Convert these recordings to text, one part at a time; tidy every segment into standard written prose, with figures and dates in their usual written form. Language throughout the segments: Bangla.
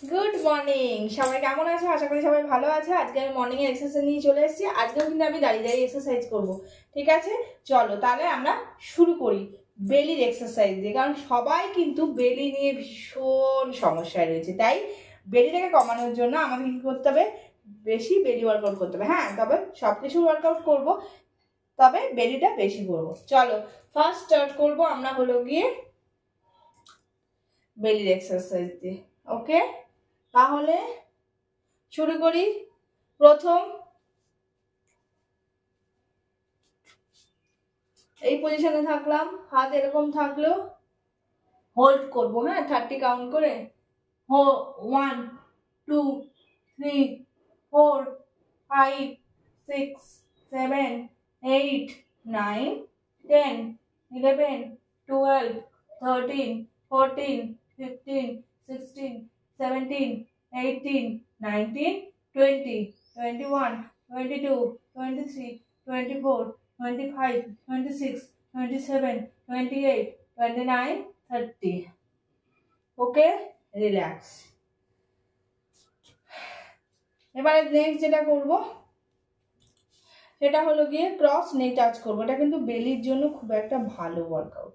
গুড মর্নিং, সবাই কেমন আছো? আশা করি সবাই ভালো আছে। আজকে আমি মর্নিং এর এক্সারসাইজ নিয়ে চলে এসেছি। আজকেও কিন্তু আমি দাঁড়িয়ে দাঁড়িয়ে এক্সারসাইজ করব, ঠিক আছে? চলো তাহলে আমরা শুরু করি বেলির এক্সারসাইজ দিয়ে, কারণ সবাই কিন্তু বেলি নিয়ে ভীষণ সমস্যায় রয়েছে। তাই বেলিটাকে কমানোর জন্য আমাদের কি করতে হবে? বেশি বেলি ওয়ার্কআউট করতে হবে। হ্যাঁ, তবে সবকিছু ওয়ার্কআউট করব, তবে বেলিটা বেশি করবো। চলো ফার্স্ট স্টার্ট করবো আমরা হলো গিয়ে বেলির এক্সারসাইজ দিয়ে। ওকে, তাহলে শুরু করি। প্রথম এই পজিশনে থাকলাম, হাত এরকম থাকলো, হোল্ড করবো। হ্যাঁ, 30 কাউন্ট করে। 1 2 3 4 5 6 7 8 9 10 11 12 13 14 15 16 17 18 19 20 21 22 23 24 25 26 27 28 29 30। ওকে, রিল্যাক্স। এবারে নেক্সট যেটা করব সেটা হলো গিয়ে ক্রস নেক টাচ করবো। এটা কিন্তু বেলির জন্য খুব একটা ভালো ওয়ার্কআউট,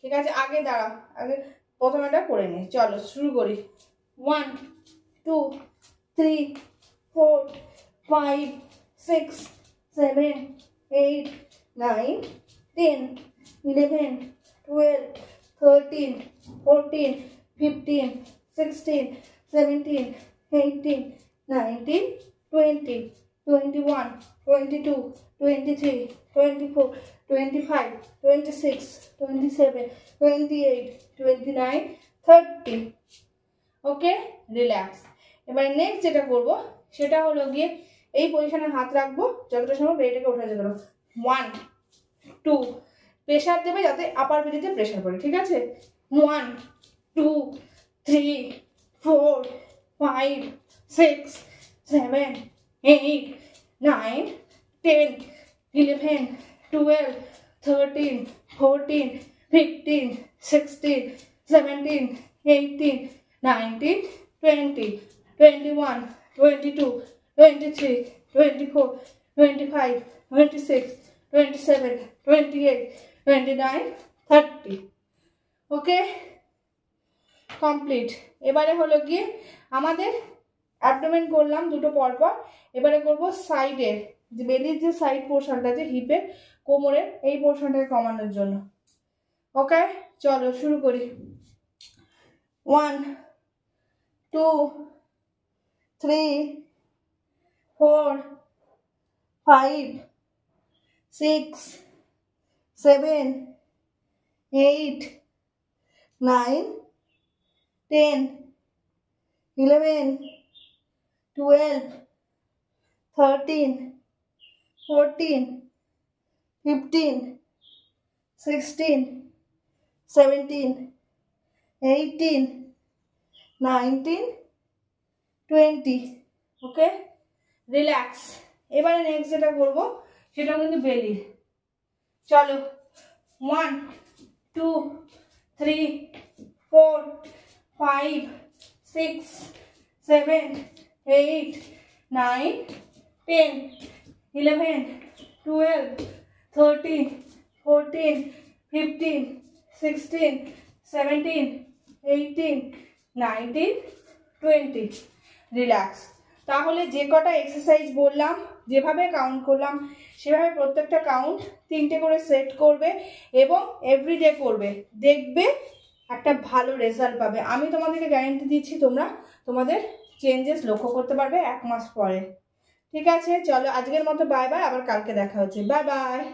ঠিক আছে? আগে দাঁড়া, আগে প্রথম এটা করে নিই। চলো শুরু করি। 1 2 3 4 5 6 7 8 9 10 11 12 13 14 15 16 17 18 19 20 21 22 23 24 25 26 27 28 29 30। ওকে, রিল্যাক্স। এবারে নেক্সট যেটা করব সেটা হলো গিয়ে এই পজিশনে হাত রাখবো, যতটা সময় বেলিটাকে উঠে যেতে পারবো। 1 2 প্রেশার দেবে যাতে আপার বেলিতে প্রেশার পড়ে, ঠিক আছে? 1 2 3 4 5 6 7 8 9 10 11 12 13 14 15 16 17 18 19 20 21 22 23 24 25 26 27 28 29 30। ওকে, কমপ্লিট। এবারে হলো গিয়ে আমাদের অ্যাবডোমেন করলাম দুটো পরপর। এবারে করব সাইডের, যে বেলির যে সাইড পোর্শনটা আছে, হিপের কোমরের এই পোর্শনটাকে কমানোর জন্য। ওকে, চলো শুরু করি। 1 2 3 4 5 6 7 8 9 10 11 12 13 14 15 16 17 18 19 20। ওকে, রিল্যাক্স। এবারে নেক্সট যেটা করবো সেটা কিন্তু বেলি। চলো 1 2 3 4 5 6 7 8 9 10 11 12 13 14 15 16 17 18 19 20। রিল্যাক্স। তাহলে যে কটা এক্সারসাইজ বললাম, যেভাবে কাউন্ট করলাম, সেভাবে প্রত্যেকটা কাউন্ট 3টে করে সেট করবে এবং এভরিডে করবে। দেখবে একটা ভালো রেজাল্ট পাবে। আমি তোমাদেরকে গ্যারান্টি দিচ্ছি, তোমরা তোমাদের চেঞ্জেস লক্ষ্য করতে পারবে 1 মাস পরে। ঠিক আছে, চলো আজকের মতো বাই বাই, আবার কালকে দেখা হচ্ছে। Bye bye.